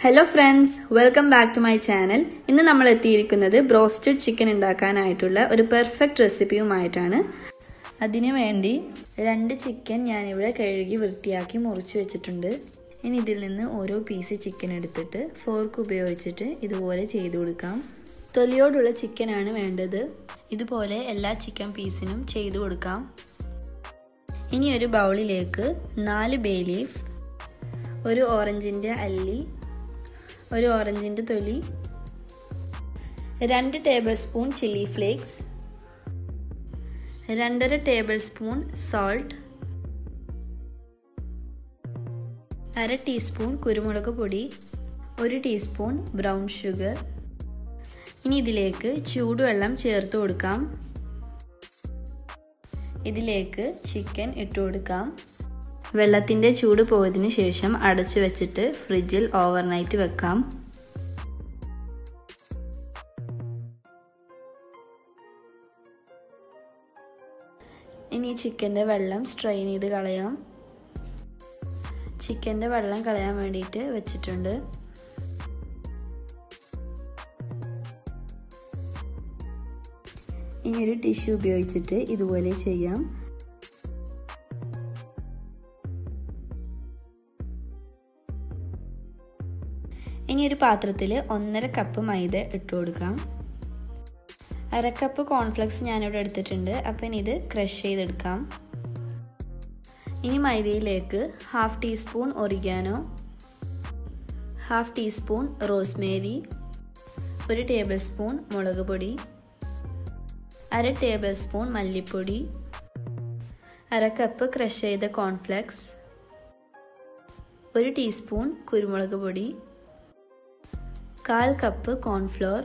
Hello friends, welcome back to my channel. ഇന്ന് നമ്മൾ എത്തിയിരിക്കുന്നത് broasted chicken ഉണ്ടാക്കാനായിട്ടുള്ള ഒരു പെർഫെക്റ്റ് റെസിപ്പിയുമായിട്ടാണ്. അതിനു വേണ്ടി 2 ചിക്കൻ ഞാൻ ഇവിടെ കഴുകി വൃത്തിയാക്കി മുറിച്ചു വെച്ചിട്ടുണ്ട്. ഇനി ഇതിൽ നിന്ന് ഓരോ പീസ് ചിക്കൻ എടുത്തിട്ട് ഫോർക്ക് ഉപയോഗിച്ചിട്ട് ഇതുപോലെ ചെയ്തു കൊടുക്കാം. തൊലിയോടുള്ള ചിക്കൻ ആണ് വേണ്ടത്. ഇതുപോലെ എല്ലാ ചിക്കൻ പീസിനും ചെയ്തു കൊടുക്കാം. ഇനി ഒരു ബൗളിലേക്ക് 4 ബേ ലീഫ്, ഒരു ഓറഞ്ചിന്റെ അല്ലി, ഒരു ഓറഞ്ചിന്റെ തൊലി, 2 table spoon chilli flakes, 2.5 table spoon salt, 1/2 teaspoon കുരുമുളക് പൊടി, 1 ടീസ്പൂൺ ബ്രൗൺ ഷുഗർ. ഇനി ഇതിലേക്ക് ചൂടുവെള്ളം ചേർത്ത് കൊടുക്കാം. ഇതിലേക്ക് ചിക്കൻ ഇട്ട് കൊടുക്കാം. വെള്ളത്തിന്റെ ചൂട് പോയതിനു ശേഷം അടച്ചു വെച്ചിട്ട് ഫ്രിഡ്ജിൽ ഓവർനൈറ്റ് വെക്കാം. ഇനി ചിക്കന്റെ വെള്ളം സ്ട്രെയിൻ ചെയ്ത് കളയാം. ചിക്കന്റെ വെള്ളം കളയാൻ വേണ്ടിയിട്ട് വെച്ചിട്ടുണ്ട്. ഇനി ഒരു ടിഷ്യൂ ഉപയോഗിച്ചിട്ട് ഇതുപോലെ ചെയ്യാം. ഇനി ഒരു പാത്രത്തിൽ 1.5 കപ്പ് മൈദ ഇട്ട് കൊടുക്കാം. 1/2 കപ്പ് കോൺഫ്ലെക്സ് ഞാനിവിടെ എടുത്തിട്ടുണ്ട്. അപ്പം ഇനി ഇത് ക്രഷ് ചെയ്തെടുക്കാം. ഇനി മൈദയിലേക്ക് 1/2 teaspoon oregano, 1/2 teaspoon Rosemary, 1 table spoon മുളക് പൊടി, 1/2 ടേബിൾ സ്പൂൺ മല്ലിപ്പൊടി, 1/2 കപ്പ് ക്രഷ് ചെയ്ത കോൺഫ്ലെക്സ്, 1 ടീസ്പൂൺ കുരുമുളക് പൊടി, 1/4 കപ്പ് കോൺഫ്ലോർ,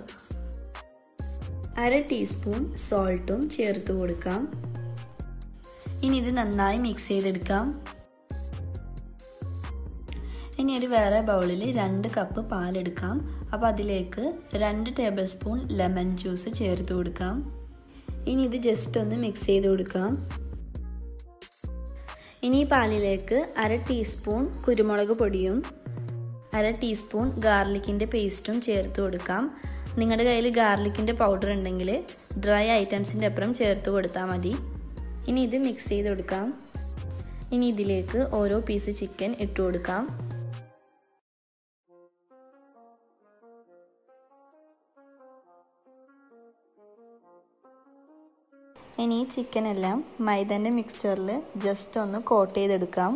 1/2 ടീസ്പൂൺ സോൾട്ടും ചേർത്ത് കൊടുക്കാം. ഇനി ഇത് നന്നായി മിക്സ് ചെയ്തെടുക്കാം. ഇനി ഒരു വേറെ ബൗളിൽ 2 കപ്പ് പാലെടുക്കാം. അപ്പോൾ അതിലേക്ക് 2 ടേബിൾ സ്പൂൺ ലെമൺ ജ്യൂസ് ചേർത്ത് കൊടുക്കാം. ഇനി ഇത് ജസ്റ്റ് ഒന്ന് മിക്സ് ചെയ്ത് കൊടുക്കാം. ഇനി ഈ പാലിലേക്ക് 1/2 ടീസ്പൂൺ കുരുമുളക് പൊടിയും 1/2 ടീസ്പൂൺ ഗാർലിക്കിൻ്റെ പേസ്റ്റും ചേർത്ത് കൊടുക്കാം. നിങ്ങളുടെ കയ്യിൽ ഗാർലിക്കിൻ്റെ പൗഡർ ഉണ്ടെങ്കിൽ ഡ്രൈ ഐറ്റംസിൻ്റെ അപ്പുറം ചേർത്ത് കൊടുത്താൽ മതി. ഇനി ഇത് മിക്സ് ചെയ്ത് കൊടുക്കാം. ഇനി ഇതിലേക്ക് ഓരോ പീസ് ചിക്കൻ ഇട്ട് കൊടുക്കാം. ഇനി ചിക്കൻ എല്ലാം മൈദൻ്റെ മിക്സ്ചറിൽ ജസ്റ്റ് ഒന്ന് കോട്ട് ചെയ്തെടുക്കാം.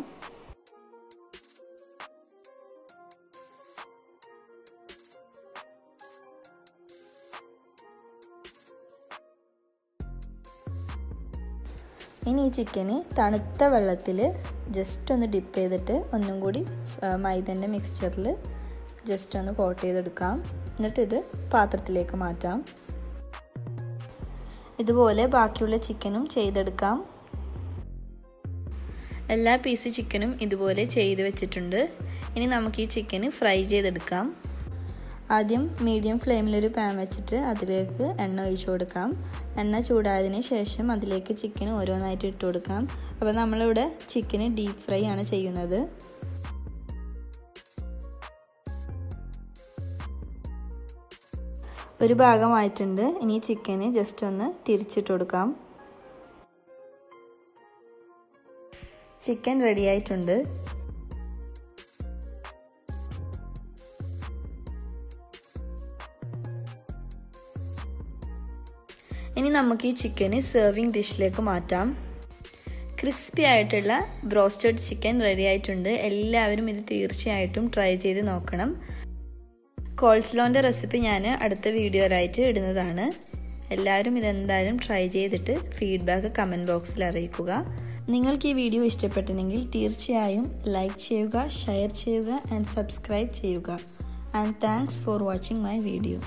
ഇനി ഈ ചിക്കന് തണുത്ത വെള്ളത്തിൽ ജസ്റ്റ് ഒന്ന് ഡിപ്പ് ചെയ്തിട്ട് ഒന്നും കൂടി മൈദൻ്റെ മിക്സ്ചറിൽ ജസ്റ്റ് ഒന്ന് കോട്ട് ചെയ്തെടുക്കാം. എന്നിട്ട് ഇത് പാത്രത്തിലേക്ക് മാറ്റാം. ഇതുപോലെ ബാക്കിയുള്ള ചിക്കനും ചെയ്തെടുക്കാം. എല്ലാ പീസ് ചിക്കനും ഇതുപോലെ ചെയ്ത് വെച്ചിട്ടുണ്ട്. ഇനി നമുക്ക് ഈ ചിക്കന് ഫ്രൈ ചെയ്തെടുക്കാം. ആദ്യം മീഡിയം ഫ്ലെയിമിലൊരു പാൻ വെച്ചിട്ട് അതിലേക്ക് എണ്ണ ഒഴിച്ചു കൊടുക്കാം. എണ്ണ ചൂടായതിന് ശേഷം അതിലേക്ക് ചിക്കൻ ഓരോന്നായിട്ട് ഇട്ട് കൊടുക്കാം. അപ്പോൾ നമ്മളിവിടെ ചിക്കന് ഡീപ്പ് ഫ്രൈ ആണ് ചെയ്യുന്നത്. ഒരു ഭാഗമായിട്ടുണ്ട്. ഇനി ചിക്കന് ജസ്റ്റ് ഒന്ന് തിരിച്ചിട്ട് കൊടുക്കാം. ചിക്കൻ റെഡി ആയിട്ടുണ്ട്. ഇനി നമുക്ക് ഈ ചിക്കന് സെർവിങ് ഡിഷിലേക്ക് മാറ്റാം. ക്രിസ്പി ആയിട്ടുള്ള ബ്രോസ്റ്റഡ് ചിക്കൻ റെഡി ആയിട്ടുണ്ട്. എല്ലാവരും ഇത് തീർച്ചയായിട്ടും ട്രൈ ചെയ്ത് നോക്കണം. കോൾസ്ലോൻ്റെ റെസിപ്പി ഞാൻ അടുത്ത വീഡിയോയിലായിട്ട് ഇടുന്നതാണ്. എല്ലാവരും ഇതെന്തായാലും ട്രൈ ചെയ്തിട്ട് ഫീഡ്ബാക്ക് കമൻറ്റ് ബോക്സിൽ അറിയിക്കുക. നിങ്ങൾക്ക് ഈ വീഡിയോ ഇഷ്ടപ്പെട്ടെങ്കിൽ തീർച്ചയായും ലൈക്ക് ചെയ്യുക, ഷെയർ ചെയ്യുക ആൻഡ് സബ്സ്ക്രൈബ് ചെയ്യുക. And thanks for watching my video.